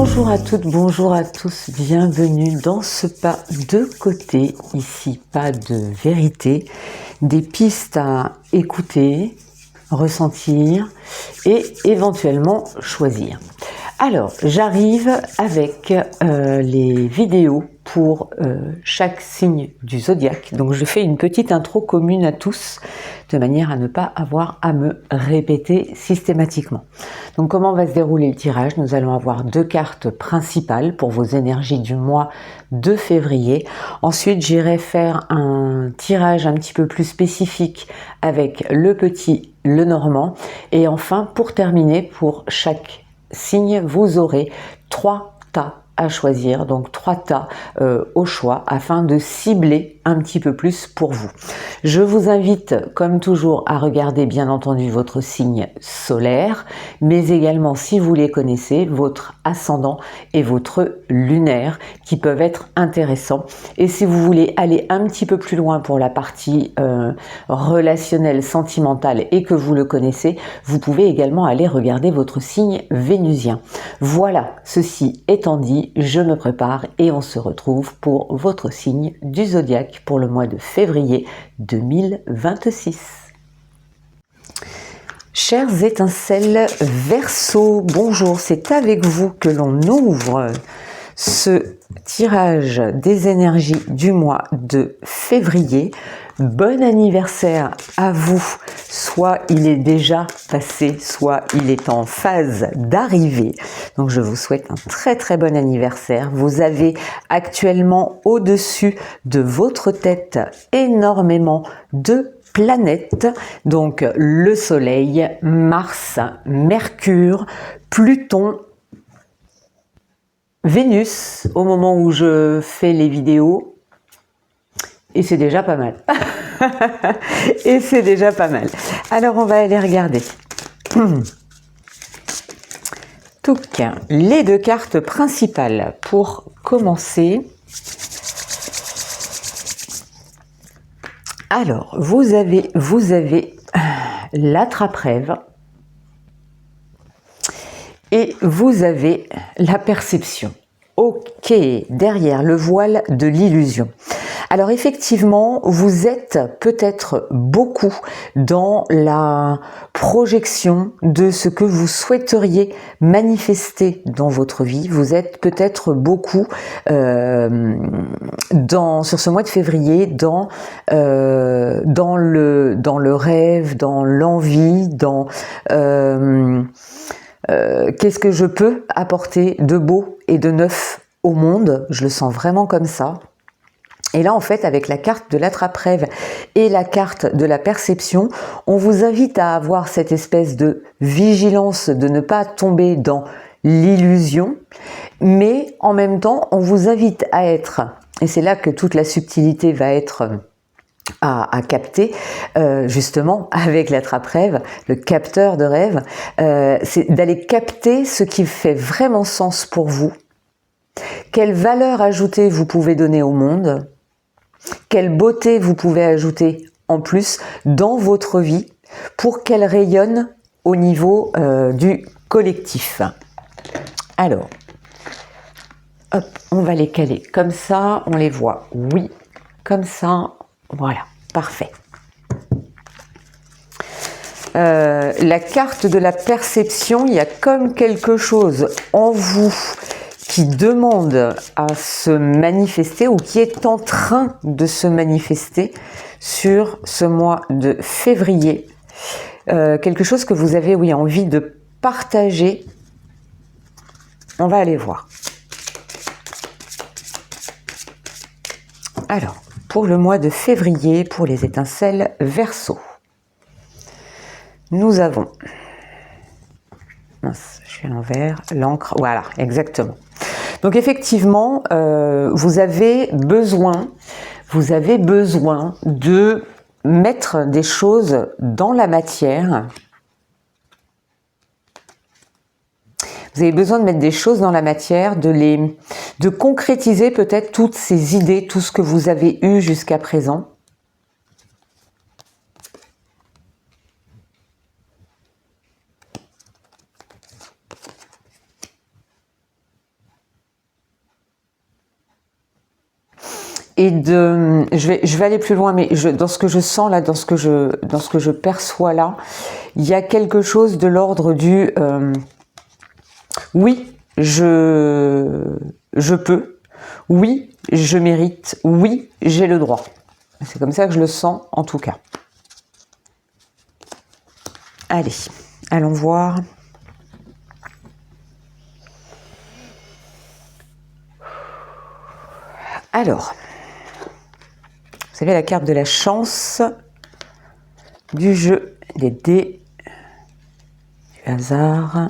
Bonjour à toutes, bonjour à tous, bienvenue dans ce pas de côté, ici pas de vérité, des pistes à écouter, ressentir et éventuellement choisir. Alors, j'arrive avec les vidéos pour chaque signe du zodiaque. Donc, je fais une petite intro commune à tous, de manière à ne pas avoir à me répéter systématiquement. Donc, comment va se dérouler le tirage? Nous allons avoir deux cartes principales pour vos énergies du mois de février. Ensuite, j'irai faire un tirage un petit peu plus spécifique avec le petit, le normand. Et enfin, pour terminer, pour chaque signe, vous aurez 3 tas à choisir, donc 3 tas au choix afin de cibler un petit peu plus pour vous. Je vous invite comme toujours à regarder bien entendu votre signe solaire, mais également si vous les connaissez, votre ascendant et votre lunaire qui peuvent être intéressants. Et si vous voulez aller un petit peu plus loin pour la partie relationnelle, sentimentale et que vous le connaissez, vous pouvez également aller regarder votre signe vénusien. Voilà, ceci étant dit, je me prépare et on se retrouve pour votre signe du zodiaque pour le mois de février 2026. Chères étincelles Verseau, bonjour, c'est avec vous que l'on ouvre ce tirage des énergies du mois de février. Bon anniversaire à vous, soit il est déjà passé, soit il est en phase d'arrivée. Donc je vous souhaite un très très bon anniversaire. Vous avez actuellement au-dessus de votre tête énormément de planètes, donc le Soleil, Mars, Mercure, Pluton, Vénus au moment où je fais les vidéos, et c'est déjà pas mal. Et c'est déjà pas mal. Alors on va aller regarder. Donc, les deux cartes principales pour commencer. Alors, vous avez l'attrape-rêve et vous avez la perception. Ok, derrière le voile de l'illusion. Alors effectivement, vous êtes peut-être beaucoup dans la projection de ce que vous souhaiteriez manifester dans votre vie. Vous êtes peut-être beaucoup sur ce mois de février dans le rêve, dans l'envie, dans qu'est-ce que je peux apporter de beau et de neuf au monde. Je le sens vraiment comme ça. Et là, en fait, avec la carte de l'attrape-rêve et la carte de la perception, on vous invite à avoir cette espèce de vigilance, de ne pas tomber dans l'illusion, mais en même temps, on vous invite à être, et c'est là que toute la subtilité va être à capter, justement, avec l'attrape-rêve, le capteur de rêve, c'est d'aller capter ce qui fait vraiment sens pour vous, quelle valeur ajoutée vous pouvez donner au monde, quelle beauté vous pouvez ajouter en plus dans votre vie pour qu'elle rayonne au niveau du collectif. Alors, hop, on va les caler comme ça, on les voit, oui, comme ça, voilà, parfait. La carte de la perception, il y a comme quelque chose en vous qui demande à se manifester ou qui est en train de se manifester sur ce mois de février. Quelque chose que vous avez, oui, envie de partager. On va aller voir. Alors, pour le mois de février, pour les étincelles Verseau, nous avons... Mince, je suis à l'envers. L'encre, voilà, exactement. Donc effectivement, vous avez besoin de mettre des choses dans la matière. Vous avez besoin de mettre des choses dans la matière, de concrétiser peut-être toutes ces idées, tout ce que vous avez eu jusqu'à présent. et de, je vais aller plus loin, mais dans ce que je sens là, dans ce que je perçois là, il y a quelque chose de l'ordre du oui, je peux, oui, je mérite, oui, j'ai le droit. C'est comme ça que je le sens en tout cas. Allez, allons voir. Alors, vous savez la carte de la chance du jeu, des dés, du hasard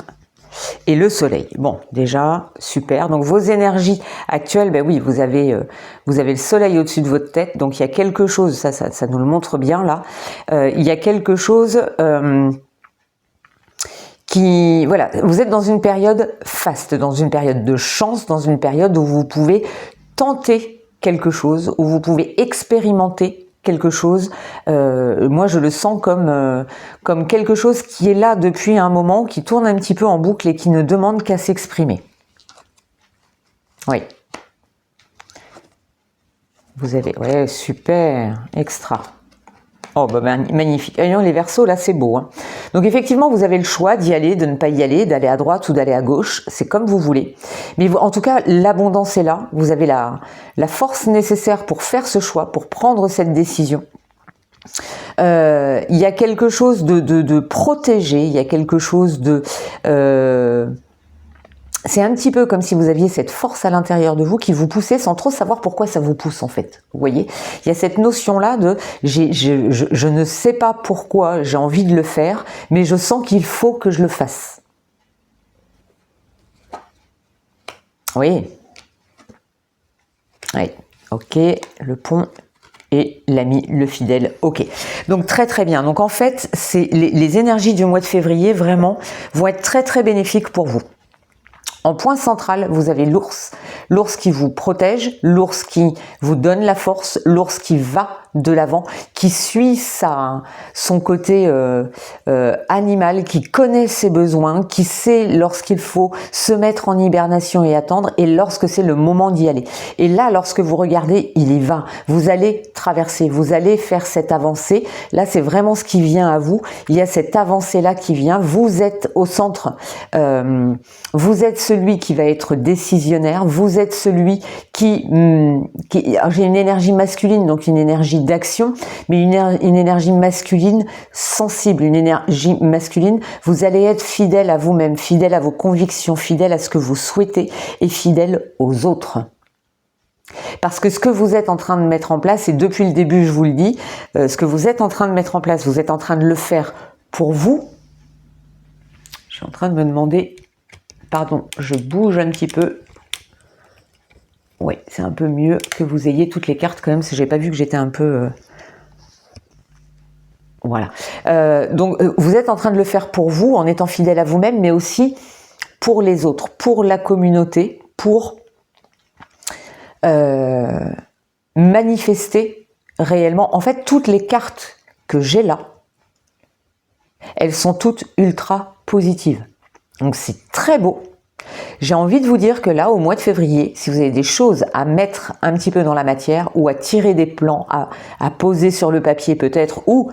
et le soleil. Bon, déjà, super. Donc vos énergies actuelles, ben oui, vous avez le soleil au-dessus de votre tête, donc il y a quelque chose, ça nous le montre bien là, il y a quelque chose qui, voilà, vous êtes dans une période faste, dans une période de chance, dans une période où vous pouvez tenter quelque chose, où vous pouvez expérimenter quelque chose. Moi, je le sens comme quelque chose qui est là depuis un moment, qui tourne un petit peu en boucle et qui ne demande qu'à s'exprimer. Oui. Vous avez, ouais, super, extra. Oh, bah, magnifique. Voyons, les Verseaux, là, c'est beau. Hein. Donc, effectivement, vous avez le choix d'y aller, de ne pas y aller, d'aller à droite ou d'aller à gauche. C'est comme vous voulez. Mais vous, en tout cas, l'abondance est là. Vous avez la force nécessaire pour faire ce choix, pour prendre cette décision. Il y a quelque chose de protégé. Il y a quelque chose de... c'est un petit peu comme si vous aviez cette force à l'intérieur de vous qui vous poussait sans trop savoir pourquoi ça vous pousse en fait. Vous voyez, il y a cette notion-là de je ne sais pas pourquoi j'ai envie de le faire, mais je sens qu'il faut que je le fasse. Oui. Oui. Ok, le pont et l'ami, le fidèle. Ok. Donc très très bien. Donc en fait, c'est les énergies du mois de février vraiment vont être très très bénéfiques pour vous. En point central, vous avez l'ours. L'ours qui vous protège, l'ours qui vous donne la force, l'ours qui va de l'avant, qui suit son côté animal, qui connaît ses besoins, qui sait lorsqu'il faut se mettre en hibernation et attendre, et lorsque c'est le moment d'y aller. Et là, lorsque vous regardez, il y va. Vous allez traverser, vous allez faire cette avancée. Là, c'est vraiment ce qui vient à vous. Il y a cette avancée-là qui vient. Vous êtes au centre. Vous êtes celui qui va être décisionnaire. Vous êtes celui qui j'ai une énergie masculine, donc une énergie d'action, mais une énergie masculine sensible, une énergie masculine. Vous allez être fidèle à vous-même, fidèle à vos convictions, fidèle à ce que vous souhaitez et fidèle aux autres. Parce que ce que vous êtes en train de mettre en place, et depuis le début je vous le dis, ce que vous êtes en train de mettre en place, vous êtes en train de le faire pour vous. Je suis en train de me demander, pardon, je bouge un petit peu. Oui, c'est un peu mieux que vous ayez toutes les cartes quand même, si j'ai pas vu que j'étais un peu... Voilà. Donc, vous êtes en train de le faire pour vous, en étant fidèle à vous-même, mais aussi pour les autres, pour la communauté, pour manifester réellement. En fait, toutes les cartes que j'ai là, elles sont toutes ultra positives. Donc, c'est très beau. J'ai envie de vous dire que là, au mois de février, si vous avez des choses à mettre un petit peu dans la matière ou à tirer des plans, à poser sur le papier peut-être, ou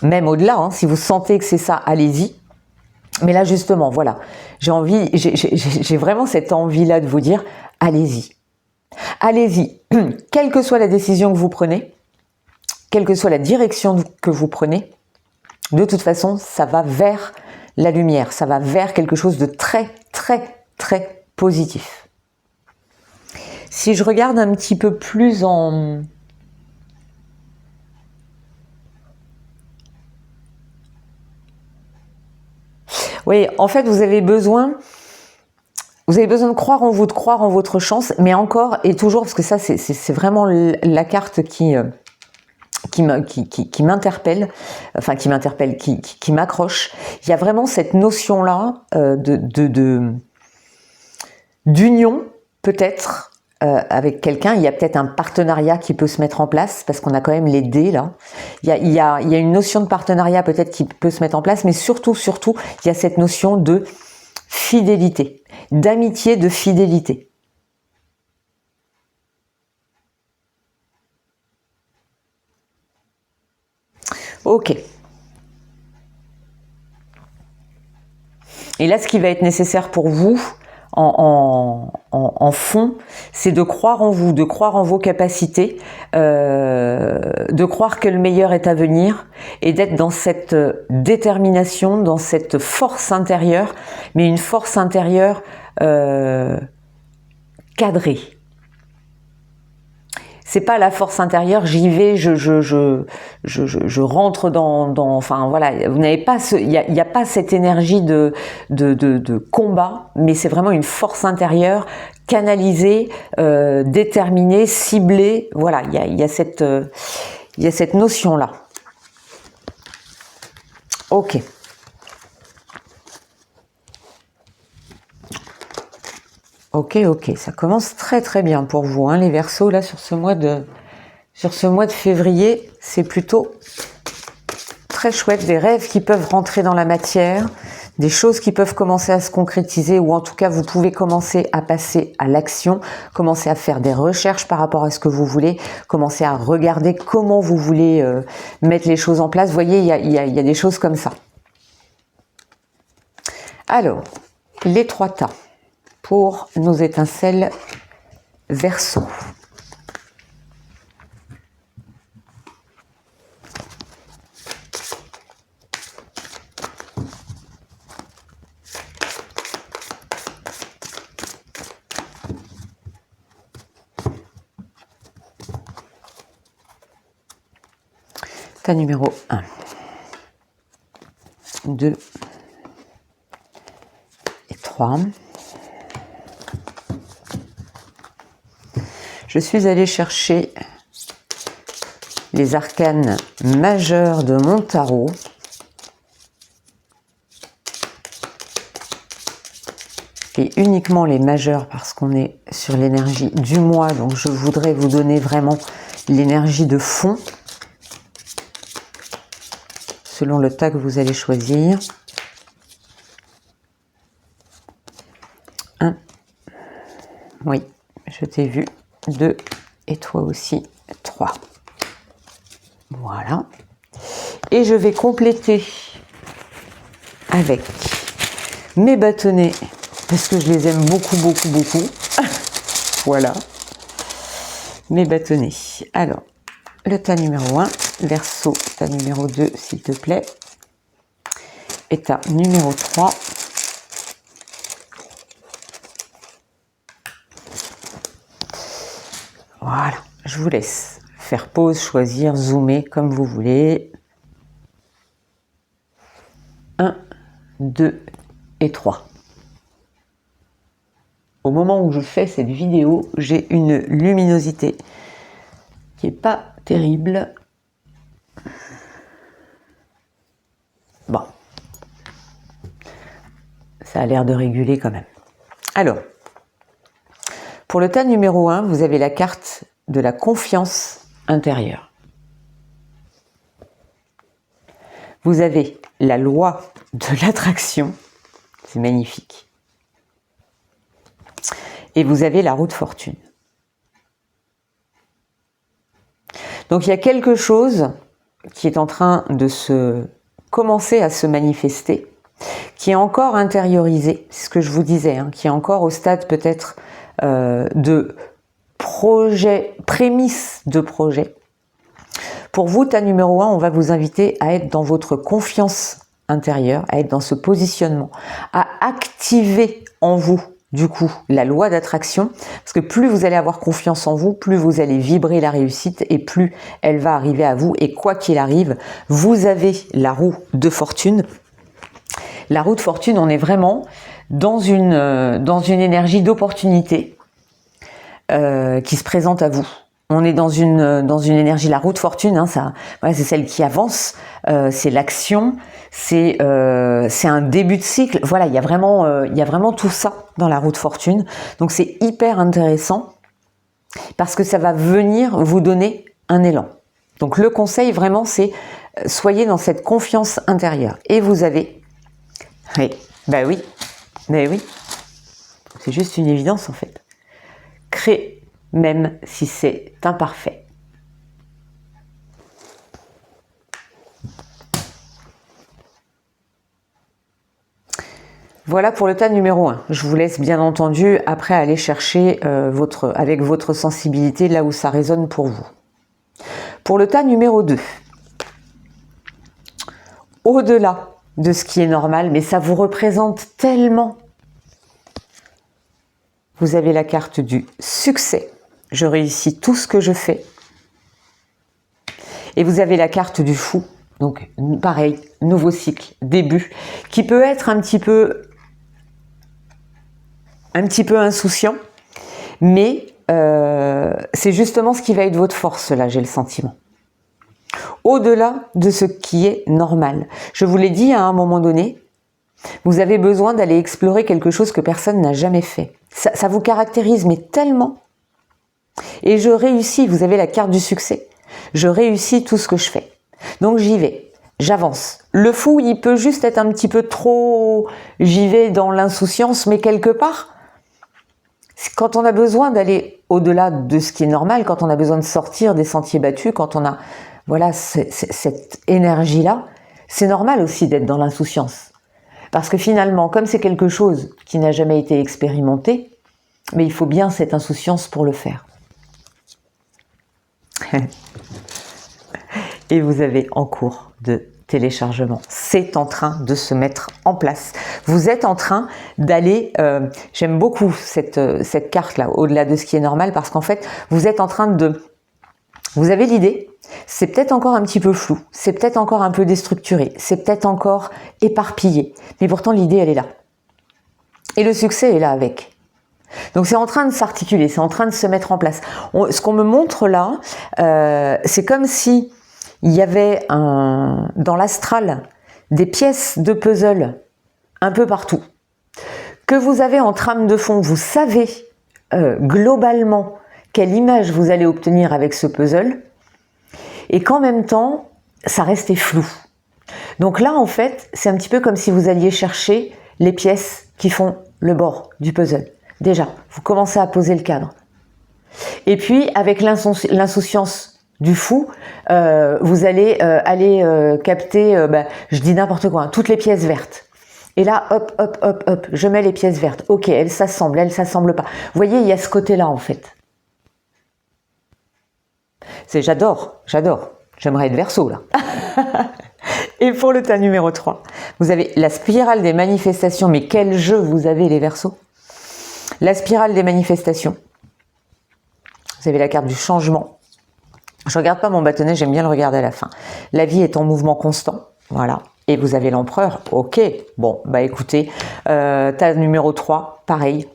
même au-delà, hein, si vous sentez que c'est ça, allez-y. Mais là, justement, voilà, j'ai vraiment cette envie-là de vous dire, allez-y. Allez-y, quelle que soit la décision que vous prenez, quelle que soit la direction que vous prenez, de toute façon, ça va vers la lumière, ça va vers quelque chose de très, très, très positif. Si je regarde un petit peu plus en... Oui, en fait, vous avez besoin de croire en vous, de croire en votre chance, mais encore et toujours, parce que ça, c'est vraiment la carte qui m'interpelle, enfin qui m'accroche. Il y a vraiment cette notion-là d'union, peut-être, avec quelqu'un. Il y a peut-être un partenariat qui peut se mettre en place, parce qu'on a quand même les dés, là. Il y a une notion de partenariat, peut-être, qui peut se mettre en place, mais surtout, il y a cette notion de fidélité, d'amitié, de fidélité. Ok. Et là, ce qui va être nécessaire pour vous, en fond, c'est de croire en vous, de croire en vos capacités, de croire que le meilleur est à venir et d'être dans cette détermination, dans cette force intérieure, mais une force intérieure cadrée. C'est pas la force intérieure, j'y vais, je rentre enfin voilà, vous n'avez pas il y a pas cette énergie de combat, mais c'est vraiment une force intérieure canalisée, déterminée, ciblée. Voilà, il y a cette notion là. Ok. Ok, ça commence très très bien pour vous, hein, les Verseaux, là, sur ce mois de février, c'est plutôt très chouette, des rêves qui peuvent rentrer dans la matière, des choses qui peuvent commencer à se concrétiser, ou en tout cas, vous pouvez commencer à passer à l'action, commencer à faire des recherches par rapport à ce que vous voulez, commencer à regarder comment vous voulez mettre les choses en place. Vous voyez, il y a des choses comme ça. Alors, les 3 tas pour nos étincelles Verseau. Tas numéro 1, 2 et 3. Je suis allée chercher les arcanes majeurs de mon tarot. Et uniquement les majeurs parce qu'on est sur l'énergie du mois. Donc je voudrais vous donner vraiment l'énergie de fond selon le tas que vous allez choisir. 1. Oui, je t'ai vu. 2 et toi aussi 3. Voilà. Et je vais compléter avec mes bâtonnets parce que je les aime beaucoup. Voilà. Mes bâtonnets. Alors, le tas numéro 1, Verseau, tas numéro 2, s'il te plaît. Et tas numéro 3. Voilà, je vous laisse faire pause, choisir, zoomer comme vous voulez. 1, 2 et 3. Au moment où je fais cette vidéo, j'ai une luminosité qui n'est pas terrible. Bon, ça a l'air de réguler quand même. Alors, pour le tas numéro 1, vous avez la carte de la confiance intérieure. Vous avez la loi de l'attraction, c'est magnifique. Et vous avez la roue de fortune. Donc il y a quelque chose qui est en train de commencer à se manifester, qui est encore intériorisé, c'est ce que je vous disais, hein, qui est encore au stade peut-être de projet, prémisse de projet. Pour vous, tas numéro 1, on va vous inviter à être dans votre confiance intérieure, à être dans ce positionnement, à activer en vous, du coup, la loi d'attraction, parce que plus vous allez avoir confiance en vous, plus vous allez vibrer la réussite et plus elle va arriver à vous. Et quoi qu'il arrive, vous avez la roue de fortune. La roue de fortune, on est vraiment dans une énergie d'opportunité qui se présente à vous. On est dans une énergie, la roue de fortune, hein, ça, voilà, c'est celle qui avance, c'est l'action, c'est un début de cycle. Voilà, il y a vraiment tout ça dans la roue de fortune. Donc c'est hyper intéressant parce que ça va venir vous donner un élan. Donc le conseil vraiment, c'est soyez dans cette confiance intérieure. Et vous avez, oui, bah oui, c'est juste une évidence en fait. Créer, même si c'est imparfait. Voilà pour le tas numéro 1. Je vous laisse bien entendu après aller chercher avec votre sensibilité là où ça résonne pour vous. Pour le tas numéro 2, au-delà de ce qui est normal, mais ça vous représente tellement. Vous avez la carte du succès. Je réussis tout ce que je fais. Et vous avez la carte du fou. Donc pareil, nouveau cycle, début, qui peut être un petit peu insouciant, mais c'est justement ce qui va être votre force là, j'ai le sentiment. Au-delà de ce qui est normal. Je vous l'ai dit à un moment donné, vous avez besoin d'aller explorer quelque chose que personne n'a jamais fait. Ça vous caractérise, mais tellement. Et je réussis, vous avez la carte du succès. Je réussis tout ce que je fais. Donc j'y vais, j'avance. Le fou, il peut juste être un petit peu trop... J'y vais dans l'insouciance, mais quelque part, quand on a besoin d'aller au-delà de ce qui est normal, quand on a besoin de sortir des sentiers battus, quand on a cette énergie-là, c'est normal aussi d'être dans l'insouciance. Parce que finalement, comme c'est quelque chose qui n'a jamais été expérimenté, mais il faut bien cette insouciance pour le faire. Et vous avez en cours de téléchargement. C'est en train de se mettre en place. Vous êtes en train d'aller... j'aime beaucoup cette carte-là, au-delà de ce qui est normal, parce qu'en fait, vous êtes en train de... Vous avez l'idée, c'est peut-être encore un petit peu flou, c'est peut-être encore un peu déstructuré, c'est peut-être encore éparpillé, mais pourtant l'idée, elle est là. Et le succès est là avec. Donc c'est en train de s'articuler, c'est en train de se mettre en place. Ce qu'on me montre là, c'est comme si il y avait dans l'astral des pièces de puzzle un peu partout, que vous avez en trame de fond. Vous savez globalement quelle image vous allez obtenir avec ce puzzle, et qu'en même temps, ça restait flou. Donc là, en fait, c'est un petit peu comme si vous alliez chercher les pièces qui font le bord du puzzle. Déjà, vous commencez à poser le cadre. Et puis, avec l'insouciance du fou, vous allez aller capter, je dis n'importe quoi, toutes les pièces vertes. Et là, hop, hop, hop, hop, je mets les pièces vertes. Ok, elles s'assemblent pas. Vous voyez, il y a ce côté-là, en fait. J'adore. J'aimerais être Verseau, là. Et pour le tas numéro 3, vous avez la spirale des manifestations. Mais quel jeu vous avez, les Verseaux? La spirale des manifestations. Vous avez la carte du changement. Je regarde pas mon bâtonnet, j'aime bien le regarder à la fin. La vie est en mouvement constant, voilà. Et vous avez l'empereur, ok. Bon, bah écoutez, tas numéro 3, pareil.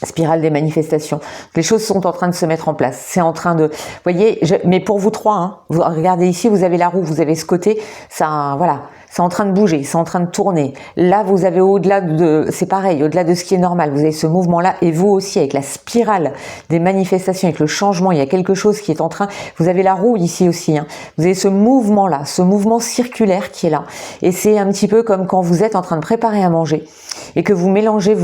Spirale des manifestations. Les choses sont en train de se mettre en place. C'est en train de... Vous voyez, mais pour vous trois, hein, vous regardez ici, vous avez la roue, vous avez ce côté, ça, voilà, c'est en train de bouger, c'est en train de tourner. Là, vous avez au-delà de... C'est pareil, au-delà de ce qui est normal, vous avez ce mouvement-là, et vous aussi, avec la spirale des manifestations, avec le changement, il y a quelque chose qui est en train... Vous avez la roue ici aussi, hein. Vous avez ce mouvement-là, ce mouvement circulaire qui est là. Et c'est un petit peu comme quand vous êtes en train de préparer à manger, et que vous mélangez,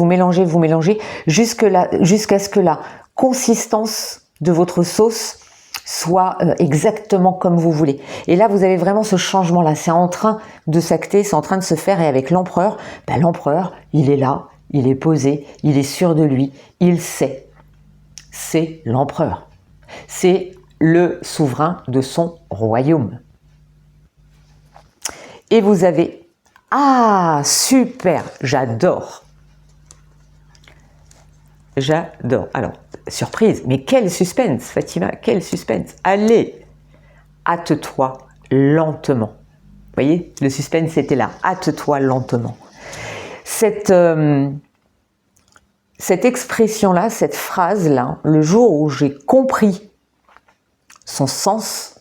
jusqu'à ce que la consistance de votre sauce soit exactement comme vous voulez. Et là, vous avez vraiment ce changement-là. C'est en train de s'acter, c'est en train de se faire. Et avec l'empereur, l'empereur, il est là, il est posé, il est sûr de lui, il sait. C'est l'empereur. C'est le souverain de son royaume. Et vous avez... Ah, super, j'adore. J'adore. Alors, surprise, mais quel suspense, Fatima, quel suspense. Allez, hâte-toi lentement. Vous voyez, le suspense était là. Hâte-toi lentement. Cette expression-là, cette phrase-là, le jour où j'ai compris son sens,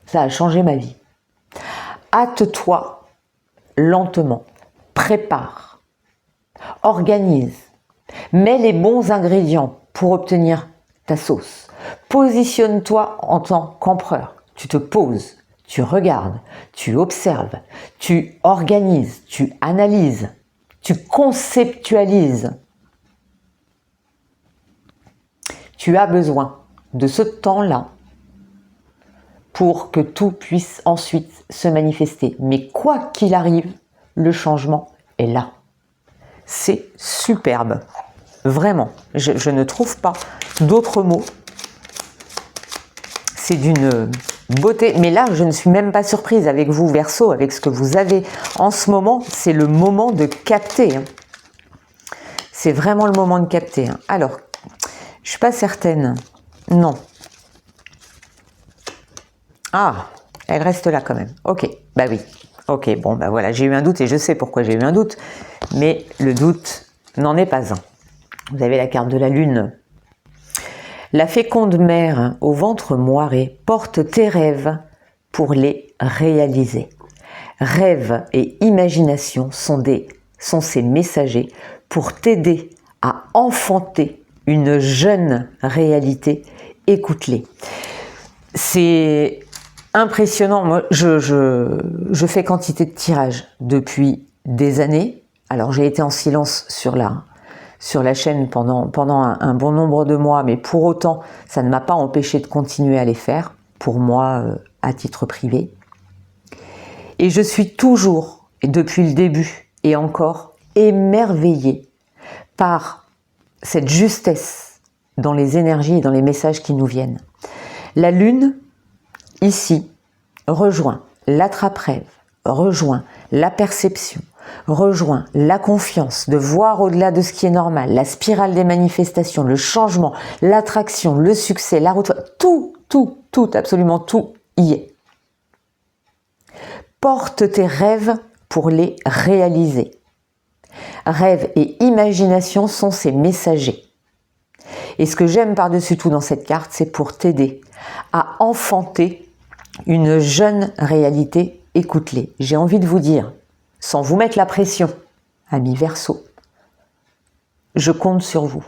ça a changé ma vie. Hâte-toi lentement. Prépare. Organise. Mets les bons ingrédients pour obtenir ta sauce. Positionne-toi en tant qu'empereur. Tu te poses, tu regardes, tu observes, tu organises, tu analyses, tu conceptualises. Tu as besoin de ce temps-là pour que tout puisse ensuite se manifester. Mais quoi qu'il arrive, le changement est là. c'est superbe. Vraiment, je ne trouve pas d'autres mots. C'est d'une beauté. Mais là, je ne suis même pas surprise avec vous, Verseau, avec ce que vous avez en ce moment. C'est le moment de capter. C'est vraiment le moment de capter. Alors, je suis pas certaine. Non. Ah, elle reste là quand même. Ok, bah oui. Ok, bon, bah voilà, j'ai eu un doute et je sais pourquoi j'ai eu un doute. Mais le doute n'en est pas un. Vous avez la carte de la lune. La féconde mère au ventre moiré porte tes rêves pour les réaliser. Rêves et imagination sont ses messagers pour t'aider à enfanter une jeune réalité. Écoute-les. C'est impressionnant. Moi, je fais quantité de tirages depuis des années. Alors, j'ai été en silence sur la chaîne pendant un bon nombre de mois, mais pour autant, ça ne m'a pas empêché de continuer à les faire, pour moi, à titre privé. Et je suis toujours, et depuis le début, et encore, émerveillée par cette justesse dans les énergies et dans les messages qui nous viennent. La lune, ici, rejoint l'attrape-rêve, rejoint la perception, rejoint la confiance, de voir au-delà de ce qui est normal, la spirale des manifestations, le changement, l'attraction, le succès, la route, tout, absolument tout y est. Porte tes rêves pour les réaliser. Rêve et imagination sont ses messagers. Et ce que j'aime par-dessus tout dans cette carte, c'est pour t'aider à enfanter une jeune réalité. Écoute-les. J'ai envie de vous dire, sans vous mettre la pression, amis Verseau, je compte sur vous.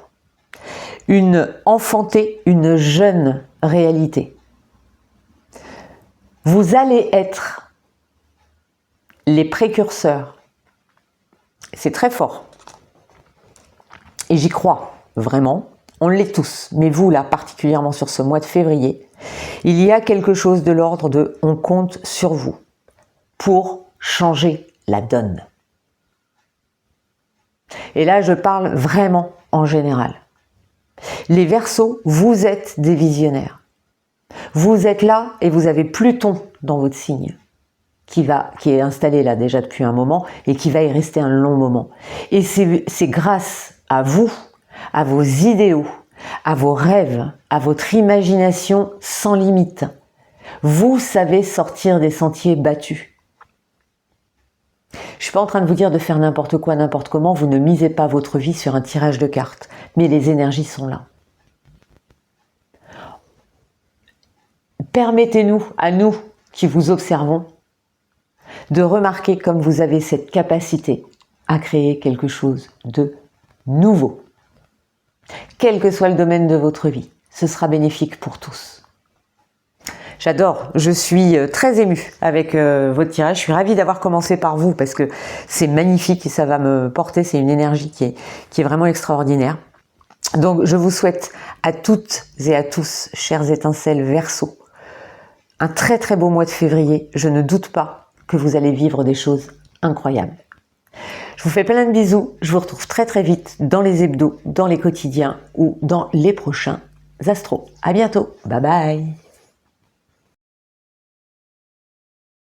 Enfanter une jeune réalité. Vous allez être les précurseurs. C'est très fort. Et j'y crois, vraiment. On l'est tous. Mais vous, là, particulièrement sur ce mois de février, il y a quelque chose de l'ordre de « on compte sur vous » pour changer la donne. Et là, je parle vraiment en général. Les Verseaux, vous êtes des visionnaires. Vous êtes là et vous avez Pluton dans votre signe, qui est installé là déjà depuis un moment et qui va y rester un long moment. Et c'est grâce à vous, à vos idéaux, à vos rêves, à votre imagination sans limite. Vous savez sortir des sentiers battus. Je ne suis pas en train de vous dire de faire n'importe quoi, n'importe comment. Vous ne misez pas votre vie sur un tirage de cartes. Mais les énergies sont là. Permettez-nous, à nous qui vous observons, de remarquer comme vous avez cette capacité à créer quelque chose de nouveau. Quel que soit le domaine de votre vie, ce sera bénéfique pour tous. J'adore, je suis très émue avec votre tirage. Je suis ravie d'avoir commencé par vous parce que c'est magnifique et ça va me porter. C'est une énergie qui est vraiment extraordinaire. Donc, je vous souhaite à toutes et à tous, chers étincelles Verseau, un très très beau mois de février. Je ne doute pas que vous allez vivre des choses incroyables. Je vous fais plein de bisous. Je vous retrouve très très vite dans les hebdos, dans les quotidiens ou dans les prochains astros. À bientôt. Bye bye.